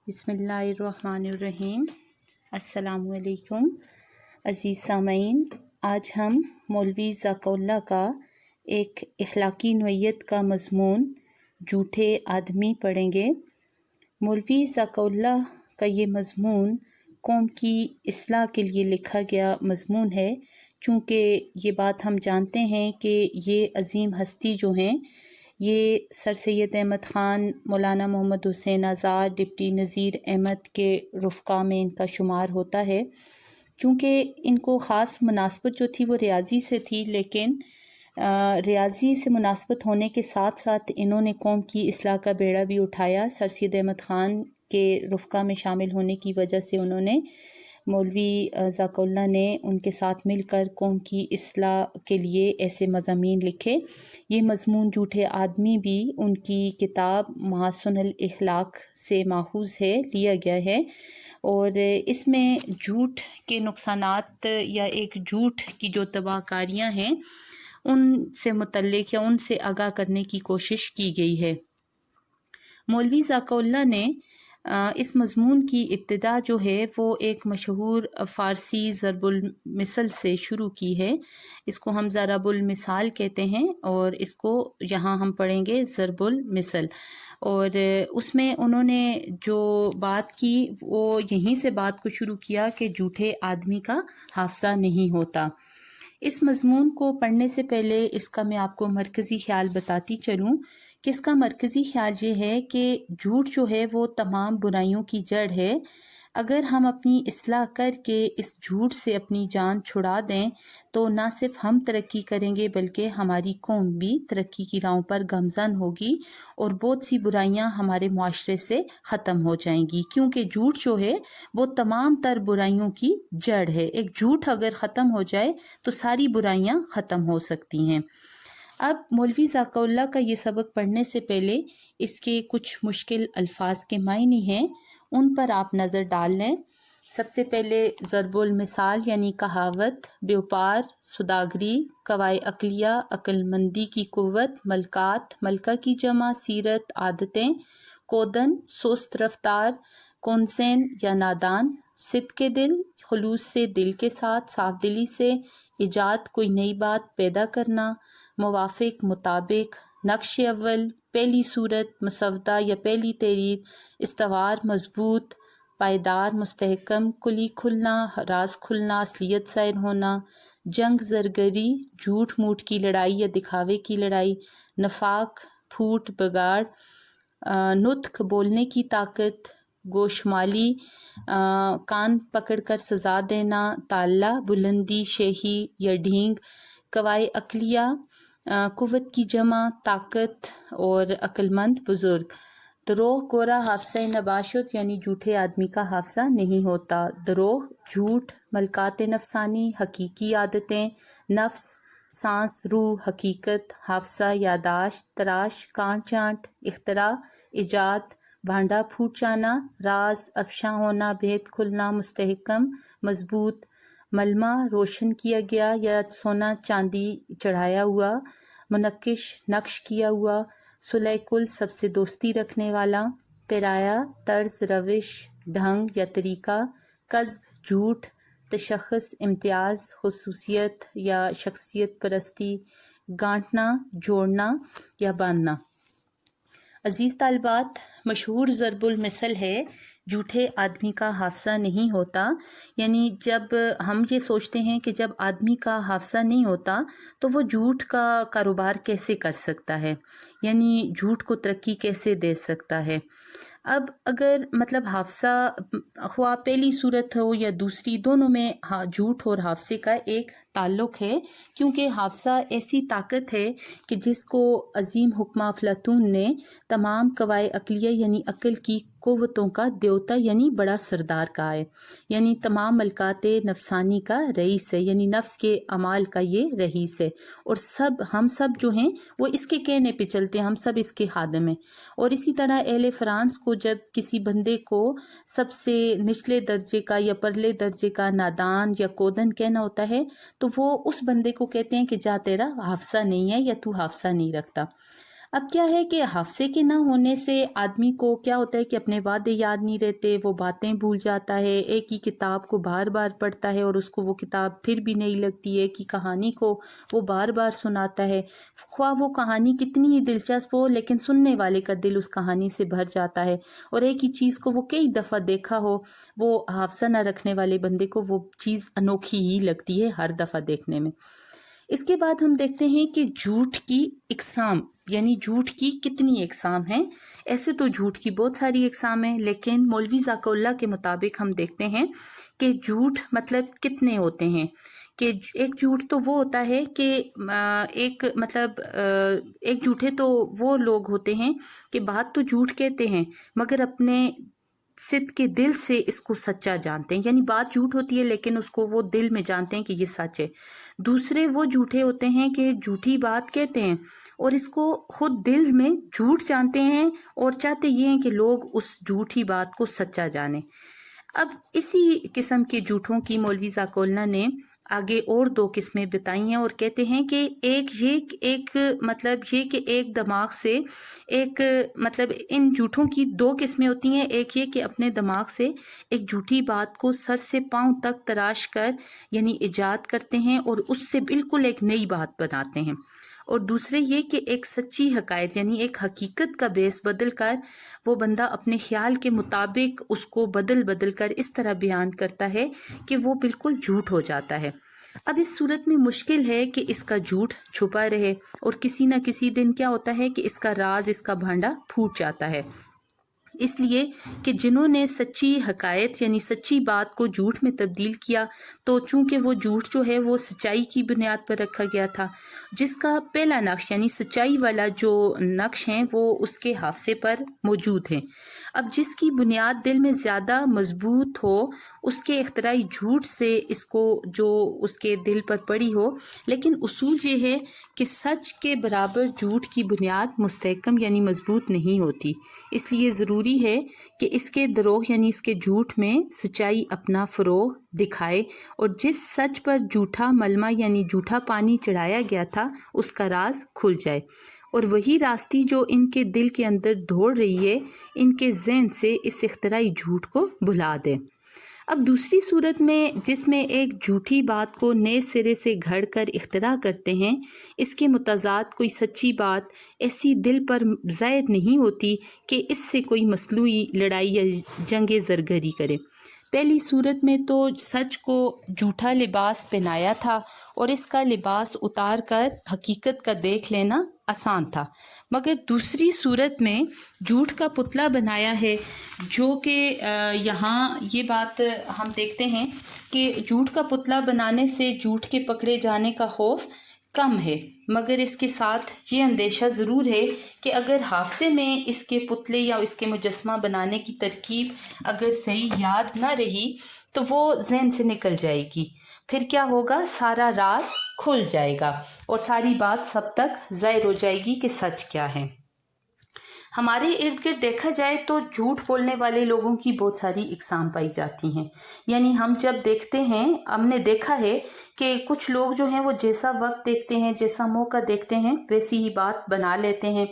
بسم اللہ الرحمن الرحیم۔ السلام علیکم عزیز سامعین، آج ہم مولوی اللہ کا ایک اخلاقی نوعیت کا مضمون جھوٹے آدمی پڑھیں گے۔ مولوی اللہ کا یہ مضمون قوم کی اصلاح کے لیے لکھا گیا مضمون ہے، چونکہ یہ بات ہم جانتے ہیں کہ یہ عظیم ہستی جو ہیں یہ سر سید احمد خان، مولانا محمد حسین آزاد، ڈپٹی نذیر احمد کے رفقا میں ان کا شمار ہوتا ہے۔ چونکہ ان کو خاص مناسبت جو تھی وہ ریاضی سے تھی، لیکن ریاضی سے مناسبت ہونے کے ساتھ ساتھ انہوں نے قوم کی اصلاح کا بیڑا بھی اٹھایا۔ سر سید احمد خان کے رفقا میں شامل ہونے کی وجہ سے انہوں نے مولوی اللہ نے ان کے ساتھ مل کر قوم کی اصلاح کے لیے ایسے مضامین لکھے۔ یہ مضمون جھوٹے آدمی بھی ان کی کتاب محاسن اخلاق سے ماخوذ ہے، لیا گیا ہے، اور اس میں جھوٹ کے نقصانات یا ایک جھوٹ کی جو تباہ کاریاں ہیں ان سے متعلق یا ان سے آگاہ کرنے کی کوشش کی گئی ہے۔ مولوی اللہ نے اس مضمون کی ابتدا جو ہے وہ ایک مشہور فارسی ضرب المثل سے شروع کی ہے۔ اس کو ہم ضرب المثال کہتے ہیں اور اس کو یہاں ہم پڑھیں گے ضرب المثل، اور اس میں انہوں نے جو بات کی وہ یہیں سے بات کو شروع کیا کہ جھوٹے آدمی کا حافظہ نہیں ہوتا۔ اس مضمون کو پڑھنے سے پہلے اس کا میں آپ کو مرکزی خیال بتاتی چلوں کہ اس کا مرکزی خیال یہ ہے کہ جھوٹ جو ہے وہ تمام برائیوں کی جڑ ہے۔ اگر ہم اپنی اصلاح کر کے اس جھوٹ سے اپنی جان چھڑا دیں تو نہ صرف ہم ترقی کریں گے بلکہ ہماری قوم بھی ترقی کی راہوں پر گامزن ہوگی اور بہت سی برائیاں ہمارے معاشرے سے ختم ہو جائیں گی، کیونکہ جھوٹ جو ہے وہ تمام تر برائیوں کی جڑ ہے۔ ایک جھوٹ اگر ختم ہو جائے تو ساری برائیاں ختم ہو سکتی ہیں۔ اب مولوی اللہ کا یہ سبق پڑھنے سے پہلے اس کے کچھ مشکل الفاظ کے معنی ہیں، ان پر آپ نظر ڈال لیں۔ سب سے پہلے ضرب المثال یعنی کہاوت، بیوپار، سوداگری، کوائے عقلیہ، عقل مندی کی قوت، ملکات، ملکہ کی جمع، سیرت، عادتیں، کودن، سست رفتار، کونسین یا نادان، صدق دل، خلوص سے دل کے ساتھ، صاف دلی سے، ایجاد کوئی نئی بات پیدا کرنا، موافق، مطابق، نقش اول، پہلی صورت، مسودہ یا پہلی تحریر، استوار، مضبوط، پائیدار، مستحکم، کلی کھلنا، راز کھلنا، اصلیت ظاہر ہونا، جنگ زرگری، جھوٹ موٹ کی لڑائی یا دکھاوے کی لڑائی، نفاق، پھوٹ، بگاڑ، نطق، بولنے کی طاقت، گوشمالی، کان پکڑ کر سزا دینا، تالہ، بلندی، شہی یا ڈھینگ، کوائے عقلیہ، قوت کی جمع، طاقت، اور عقل مند، بزرگ۔ دروغ گورا حافظہ نباشت یعنی جھوٹے آدمی کا حافظہ نہیں ہوتا۔ دروغ، جھوٹ، ملکات نفسانی، حقیقی عادتیں، نفس، سانس، روح، حقیقت، حافظہ، یاداشت، تراش، کانٹ چانٹ، اختراع، ایجاد، بھانڈا پھوٹ جانا، راز، افشاں ہونا، بھید کھلنا، مستحکم، مضبوط، ملمہ، روشن کیا گیا یا سونا چاندی چڑھایا ہوا، منقش، نقش کیا ہوا، صلح کل، سب سے دوستی رکھنے والا، پیرایا، طرز، روش، ڈھنگ یا طریقہ، کذب، جھوٹ، تشخص، امتیاز، خصوصیت یا شخصیت پرستی، گانٹنا، جوڑنا یا باندھنا۔ عزیز طالبات، مشہور ضرب المثل ہے جھوٹے آدمی کا حافظہ نہیں ہوتا، یعنی جب ہم یہ سوچتے ہیں کہ جب آدمی کا حافظہ نہیں ہوتا تو وہ جھوٹ کا کاروبار کیسے کر سکتا ہے، یعنی جھوٹ کو ترقی کیسے دے سکتا ہے۔ اب اگر مطلب حافظہ خواہ پہلی صورت ہو یا دوسری، دونوں میں جھوٹ اور حافظے کا ایک تعلق ہے، کیونکہ حافظہ ایسی طاقت ہے کہ جس کو عظیم حکمہ افلاطون نے تمام کوائے عقلیہ یعنی عقل کی قوتوں کا دیوتا یعنی بڑا سردار کہا ہے، یعنی تمام ملکات نفسانی کا رئیس ہے، یعنی نفس کے اعمال کا یہ رئیس ہے، اور ہم سب جو ہیں وہ اس کے کہنے پہ چلتے ہیں، ہم سب اس کے خادم ہیں۔ اور اسی طرح اہل فرانس کو جب کسی بندے کو سب سے نچلے درجے کا یا پرلے درجے کا نادان یا کودن کہنا ہوتا ہے تو وہ اس بندے کو کہتے ہیں کہ جا تیرا حافظہ نہیں ہے یا تو حافظہ نہیں رکھتا۔ اب کیا ہے کہ حافظے کے نہ ہونے سے آدمی کو کیا ہوتا ہے کہ اپنے وعدے یاد نہیں رہتے، وہ باتیں بھول جاتا ہے، ایک ہی کتاب کو بار بار پڑھتا ہے اور اس کو وہ کتاب پھر بھی نہیں لگتی ہے، کہ کہانی کو وہ بار بار سناتا ہے، خواہ وہ کہانی کتنی ہی دلچسپ ہو لیکن سننے والے کا دل اس کہانی سے بھر جاتا ہے، اور ایک ہی چیز کو وہ کئی دفعہ دیکھا ہو، وہ حافظہ نہ رکھنے والے بندے کو وہ چیز انوکھی ہی لگتی ہے ہر دفعہ دیکھنے میں۔ اس کے بعد ہم دیکھتے ہیں کہ جھوٹ کی اقسام، یعنی جھوٹ کی کتنی اقسام ہیں۔ ایسے تو جھوٹ کی بہت ساری اقسام ہیں، لیکن مولوی ذاکر اللہ کے مطابق ہم دیکھتے ہیں کہ جھوٹ مطلب کتنے ہوتے ہیں۔ کہ ایک جھوٹ تو وہ ہوتا ہے کہ ایک جھوٹے تو وہ لوگ ہوتے ہیں کہ بات تو جھوٹ کہتے ہیں مگر اپنے صدق کے دل سے اس کو سچا جانتے ہیں، یعنی بات جھوٹ ہوتی ہے لیکن اس کو وہ دل میں جانتے ہیں کہ یہ سچ ہے۔ دوسرے وہ جھوٹے ہوتے ہیں کہ جھوٹی بات کہتے ہیں اور اس کو خود دل میں جھوٹ جانتے ہیں اور چاہتے یہ ہیں کہ لوگ اس جھوٹی بات کو سچا جانیں۔ اب اسی قسم کے جھوٹوں کی مولوی ذاکر اللہ نے آگے اور دو قسمیں بتائی ہیں، اور کہتے ہیں کہ ایک دماغ سے ان جھوٹوں کی دو قسمیں ہوتی ہیں۔ ایک یہ کہ اپنے دماغ سے ایک جھوٹی بات کو سر سے پاؤں تک تراش کر یعنی ایجاد کرتے ہیں اور اس سے بالکل ایک نئی بات بناتے ہیں، اور دوسرے یہ کہ ایک سچی حقائق یعنی ایک حقیقت کا بیس بدل کر وہ بندہ اپنے خیال کے مطابق اس کو بدل کر اس طرح بیان کرتا ہے کہ وہ بالکل جھوٹ ہو جاتا ہے۔ اب اس صورت میں مشکل ہے کہ اس کا جھوٹ چھپا رہے، اور کسی نہ کسی دن کیا ہوتا ہے کہ اس کا راز، اس کا بھانڈا پھوٹ جاتا ہے۔ اس لیے کہ جنہوں نے سچی حقائق یعنی سچی بات کو جھوٹ میں تبدیل کیا، تو چونکہ وہ جھوٹ جو ہے وہ سچائی کی بنیاد پر رکھا گیا تھا، جس کا پہلا نقش یعنی سچائی والا جو نقش ہیں وہ اس کے حافظے پر موجود ہیں۔ اب جس کی بنیاد دل میں زیادہ مضبوط ہو اس کے اختراعی جھوٹ سے اس کو جو اس کے دل پر پڑی ہو، لیکن اصول یہ ہے کہ سچ کے برابر جھوٹ کی بنیاد مستحکم یعنی مضبوط نہیں ہوتی۔ اس لیے ضروری ہے کہ اس کے دروغ یعنی اس کے جھوٹ میں سچائی اپنا فروغ دکھائے، اور جس سچ پر جھوٹا ملمہ یعنی جھوٹا پانی چڑھایا گیا تھا اس کا راز کھل جائے، اور وہی راستی جو ان کے دل کے اندر دوڑ رہی ہے ان کے ذہن سے اس اختراعی جھوٹ کو بھلا دے۔ اب دوسری صورت میں جس میں ایک جھوٹی بات کو نئے سرے سے گھڑ کر اختراع کرتے ہیں، اس کے متضاد کوئی سچی بات ایسی دل پر ظاہر نہیں ہوتی کہ اس سے کوئی مصنوعی لڑائی یا جنگ زرگری کرے۔ پہلی صورت میں تو سچ کو جھوٹا لباس پہنایا تھا اور اس کا لباس اتار کر حقیقت کا دیکھ لینا آسان تھا، مگر دوسری صورت میں جھوٹ کا پتلا بنایا ہے، جو کہ یہاں یہ بات ہم دیکھتے ہیں کہ جھوٹ کا پتلا بنانے سے جھوٹ کے پکڑے جانے کا خوف کم ہے، مگر اس کے ساتھ یہ اندیشہ ضرور ہے کہ اگر حافظے میں اس کے پتلے یا اس کے مجسمہ بنانے کی ترکیب اگر صحیح یاد نہ رہی تو وہ ذہن سے نکل جائے گی، پھر کیا ہوگا، سارا راز کھل جائے گا اور ساری بات سب تک ظاہر ہو جائے گی کہ سچ کیا ہے۔ ہمارے ارد گرد دیکھا جائے تو جھوٹ بولنے والے لوگوں کی بہت ساری اقسام پائی جاتی ہیں، یعنی ہم جب دیکھتے ہیں، ہم نے دیکھا ہے کہ کچھ لوگ جو ہیں وہ جیسا وقت دیکھتے ہیں، جیسا موقع دیکھتے ہیں ویسی ہی بات بنا لیتے ہیں،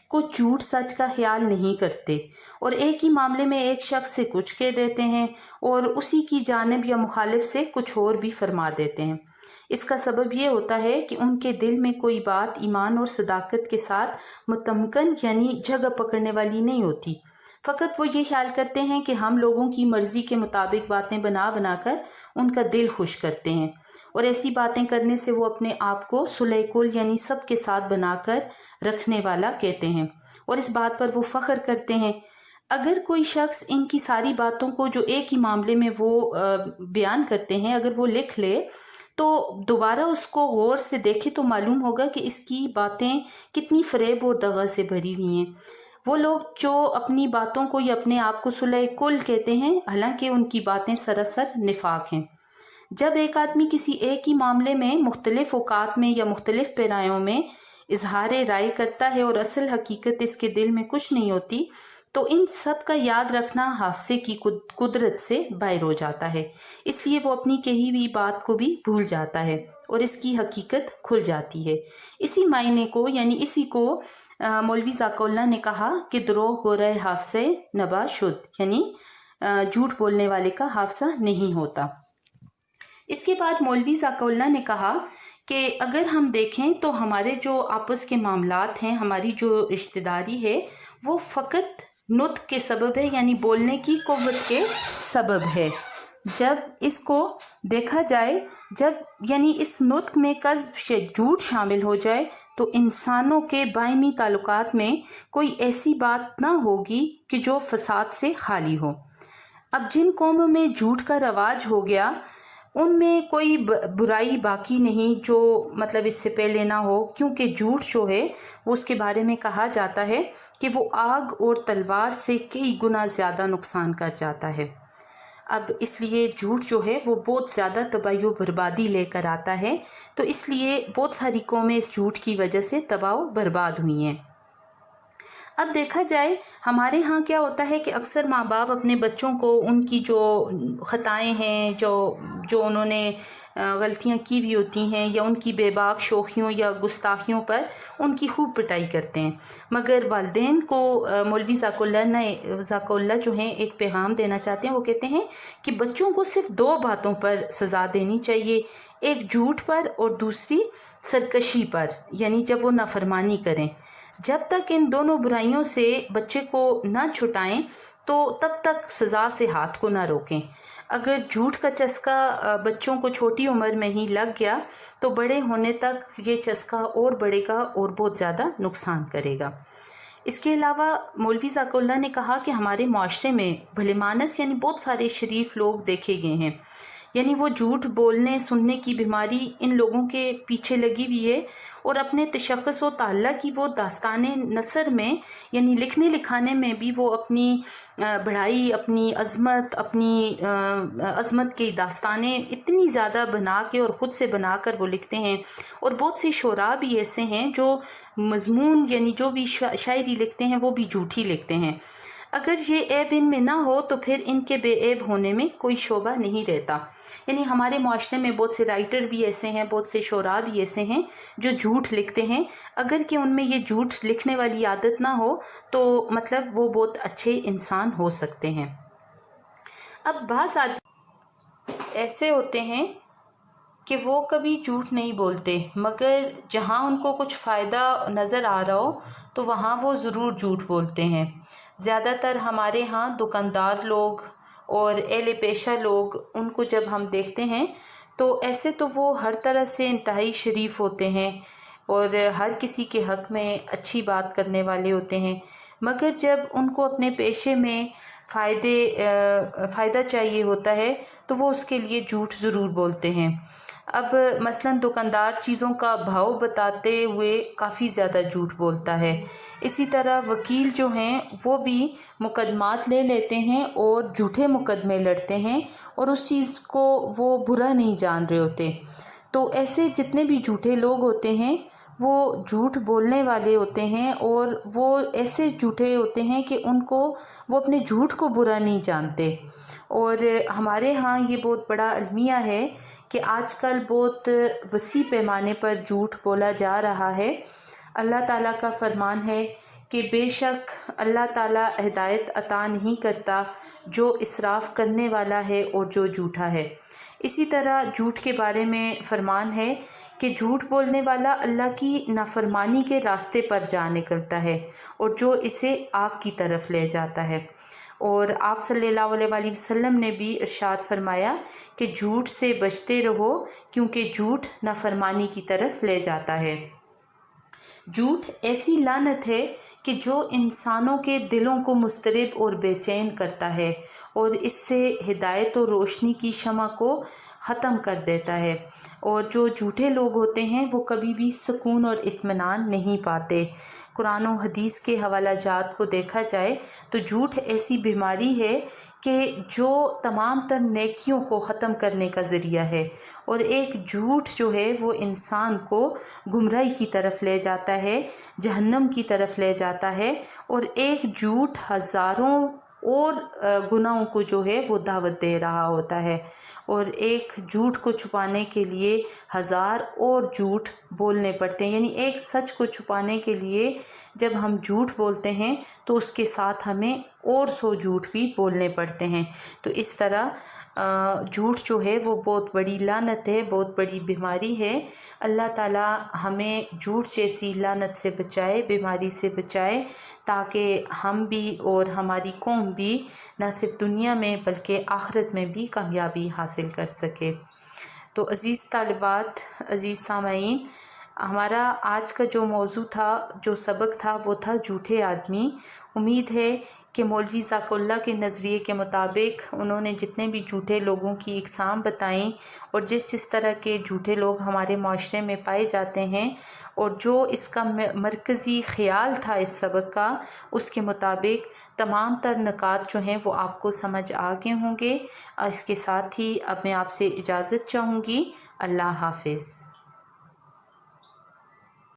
کچھ جھوٹ سچ کا خیال نہیں کرتے اور ایک ہی معاملے میں ایک شخص سے کچھ کہہ دیتے ہیں اور اسی کی جانب یا مخالف سے کچھ اور بھی فرما دیتے ہیں۔ اس کا سبب یہ ہوتا ہے کہ ان کے دل میں کوئی بات ایمان اور صداقت کے ساتھ متمکن یعنی جگہ پکڑنے والی نہیں ہوتی، فقط وہ یہ خیال کرتے ہیں کہ ہم لوگوں کی مرضی کے مطابق باتیں بنا کر ان کا دل خوش کرتے ہیں، اور ایسی باتیں کرنے سے وہ اپنے آپ کو صلح کل یعنی سب کے ساتھ بنا کر رکھنے والا کہتے ہیں، اور اس بات پر وہ فخر کرتے ہیں۔ اگر کوئی شخص ان کی ساری باتوں کو جو ایک ہی معاملے میں وہ بیان کرتے ہیں اگر وہ لکھ لے تو دوبارہ اس کو غور سے دیکھے تو معلوم ہوگا کہ اس کی باتیں کتنی فریب اور دغا سے بھری ہوئی ہیں۔ وہ لوگ جو اپنی باتوں کو یا اپنے آپ کو صلح کل کہتے ہیں، حالانکہ ان کی باتیں سراسر نفاق ہیں۔ جب ایک آدمی کسی ایک ہی معاملے میں مختلف اوقات میں یا مختلف پیرایوں میں اظہار رائے کرتا ہے اور اصل حقیقت اس کے دل میں کچھ نہیں ہوتی، تو ان سب کا یاد رکھنا حافظے کی قدرت سے باہر ہو جاتا ہے، اس لیے وہ اپنی کہی ہوئی بات کو بھی بھول جاتا ہے اور اس کی حقیقت کھل جاتی ہے۔ اسی معنی کو یعنی اسی کو مولوی ذاکر اللہ نے کہا کہ دروغ گورے حافظے نبا شد، یعنی جھوٹ بولنے والے کا حافظہ نہیں ہوتا۔ اس کے بعد مولوی ذاکر اللہ نے کہا کہ اگر ہم دیکھیں تو ہمارے جو آپس کے معاملات ہیں، ہماری جو رشتہ داری ہے، وہ فقط نطق کے سبب ہے، یعنی بولنے کی قوت کے سبب ہے۔ جب اس کو دیکھا جائے، جب یعنی اس نطق میں کذب جھوٹ شامل ہو جائے تو انسانوں کے باہمی تعلقات میں کوئی ایسی بات نہ ہوگی کہ جو فساد سے خالی ہو۔ اب جن قوموں میں جھوٹ کا رواج ہو گیا ان میں کوئی برائی باقی نہیں جو مطلب اس سے پہلے نہ ہو، کیونکہ جھوٹ جو ہے وہ اس کے بارے میں کہا جاتا ہے کہ وہ آگ اور تلوار سے کئی گنا زیادہ نقصان کر جاتا ہے۔ اب اس لیے جھوٹ جو ہے وہ بہت زیادہ تباہی و بربادی لے کر آتا ہے، تو اس لیے بہت ساری قومیں اس جھوٹ کی وجہ سے تباہ و برباد ہوئی ہیں۔ اب دیکھا جائے ہمارے ہاں کیا ہوتا ہے کہ اکثر ماں باپ اپنے بچوں کو ان کی جو خطائیں ہیں، جو انہوں نے غلطیاں کی ہوئی ہوتی ہیں، یا ان کی بے باک شوخیوں یا گستاخیوں پر ان کی خوب پٹائی کرتے ہیں، مگر والدین کو مولوی ذاکر اللہ جو ہیں ایک پیغام دینا چاہتے ہیں۔ وہ کہتے ہیں کہ بچوں کو صرف 2 باتوں پر سزا دینی چاہیے، ایک جھوٹ پر اور دوسری سرکشی پر، یعنی جب وہ نافرمانی کریں۔ جب تک ان دونوں برائیوں سے بچے کو نہ چھٹائیں تو تب تک سزا سے ہاتھ کو نہ روکیں۔ اگر جھوٹ کا چسکا بچوں کو چھوٹی عمر میں ہی لگ گیا تو بڑے ہونے تک یہ چسکا اور بڑھے گا اور بہت زیادہ نقصان کرے گا۔ اس کے علاوہ مولوی ذاکر اللہ نے کہا کہ ہمارے معاشرے میں بھلے مانس یعنی بہت سارے شریف لوگ دیکھے گئے ہیں، یعنی وہ جھوٹ بولنے سننے کی بیماری ان لوگوں کے پیچھے لگی ہوئی ہے، اور اپنے تشخص و تعلیٰ کی وہ داستان نثر میں یعنی لکھنے لکھانے میں بھی وہ اپنی بڑائی، اپنی عظمت کی داستانیں اتنی زیادہ بنا کے اور خود سے بنا کر وہ لکھتے ہیں، اور بہت سی شعراء بھی ایسے ہیں جو مضمون یعنی جو بھی شاعری لکھتے ہیں وہ بھی جھوٹی لکھتے ہیں۔ اگر یہ عیب ان میں نہ ہو تو پھر ان کے بے عیب ہونے میں کوئی شعبہ نہیں رہتا۔ یعنی ہمارے معاشرے میں بہت سے رائٹر بھی ایسے ہیں، بہت سے شعراء بھی ایسے ہیں جو جھوٹ لکھتے ہیں، اگر کہ ان میں یہ جھوٹ لکھنے والی عادت نہ ہو تو مطلب وہ بہت اچھے انسان ہو سکتے ہیں۔ اب بعض آدمی ایسے ہوتے ہیں کہ وہ کبھی جھوٹ نہیں بولتے، مگر جہاں ان کو کچھ فائدہ نظر آ رہا ہو تو وہاں وہ ضرور جھوٹ بولتے ہیں۔ زیادہ تر ہمارے ہاں دکاندار لوگ اور اہل پیشہ لوگ، ان کو جب ہم دیکھتے ہیں تو ایسے تو وہ ہر طرح سے انتہائی شریف ہوتے ہیں اور ہر کسی کے حق میں اچھی بات کرنے والے ہوتے ہیں، مگر جب ان کو اپنے پیشے میں فائدہ چاہیے ہوتا ہے تو وہ اس کے لیے جھوٹ ضرور بولتے ہیں۔ اب مثلا دکاندار چیزوں کا بھاؤ بتاتے ہوئے کافی زیادہ جھوٹ بولتا ہے، اسی طرح وکیل جو ہیں وہ بھی مقدمات لے لیتے ہیں اور جھوٹے مقدمے لڑتے ہیں اور اس چیز کو وہ برا نہیں جان رہے ہوتے۔ تو ایسے جتنے بھی جھوٹے لوگ ہوتے ہیں وہ جھوٹ بولنے والے ہوتے ہیں، اور وہ ایسے جھوٹے ہوتے ہیں کہ وہ اپنے جھوٹ کو برا نہیں جانتے۔ اور ہمارے ہاں یہ بہت بڑا المیہ ہے کہ آج کل بہت وسیع پیمانے پر جھوٹ بولا جا رہا ہے۔ اللہ تعالیٰ کا فرمان ہے کہ بے شک اللہ تعالیٰ ہدایت عطا نہیں کرتا جو اسراف کرنے والا ہے اور جو جھوٹا ہے۔ اسی طرح جھوٹ کے بارے میں فرمان ہے کہ جھوٹ بولنے والا اللہ کی نافرمانی کے راستے پر جا نکلتا ہے اور جو اسے آگ کی طرف لے جاتا ہے۔ اور آپ صلی اللہ علیہ وسلم نے بھی ارشاد فرمایا کہ جھوٹ سے بچتے رہو کیونکہ جھوٹ نافرمانی کی طرف لے جاتا ہے۔ جھوٹ ایسی لعنت ہے کہ جو انسانوں کے دلوں کو مضطرب اور بے چین کرتا ہے اور اس سے ہدایت و روشنی کی شمع کو ختم کر دیتا ہے، اور جو جھوٹے لوگ ہوتے ہیں وہ کبھی بھی سکون اور اطمینان نہیں پاتے۔ قرآن و حدیث کے حوالہ جات کو دیکھا جائے تو جھوٹ ایسی بیماری ہے کہ جو تمام تر نیکیوں کو ختم کرنے کا ذریعہ ہے، اور ایک جھوٹ جو ہے وہ انسان کو گمراہی کی طرف لے جاتا ہے، جہنم کی طرف لے جاتا ہے، اور ایک جھوٹ ہزاروں اور گناہوں کو جو ہے وہ دعوت دے رہا ہوتا ہے، اور ایک جھوٹ کو چھپانے کے لیے 1000 اور جھوٹ بولنے پڑتے ہیں۔ یعنی ایک سچ کو چھپانے کے لیے جب ہم جھوٹ بولتے ہیں تو اس کے ساتھ ہمیں اور 100 جھوٹ بھی بولنے پڑتے ہیں۔ تو اس طرح جھوٹ جو ہے وہ بہت بڑی لعنت ہے، بہت بڑی بیماری ہے۔ اللہ تعالیٰ ہمیں جھوٹ جیسی لعنت سے بچائے، بیماری سے بچائے، تاکہ ہم بھی اور ہماری قوم بھی نہ صرف دنیا میں بلکہ آخرت میں بھی کامیابی حاصل کر سکے۔ تو عزیز طالبات، عزیز سامعین، ہمارا آج کا جو موضوع تھا، جو سبق تھا، وہ تھا جھوٹے آدمی۔ امید ہے کہ مولوی ذاکر اللہ کے نظریے کے مطابق انہوں نے جتنے بھی جھوٹے لوگوں کی اقسام بتائیں اور جس طرح کے جھوٹے لوگ ہمارے معاشرے میں پائے جاتے ہیں، اور جو اس کا مرکزی خیال تھا اس سبق کا، اس کے مطابق تمام تر نکات جو ہیں وہ آپ کو سمجھ آ گئے ہوں گے۔ اس کے ساتھ ہی اب میں آپ سے اجازت چاہوں گی۔ اللہ حافظ۔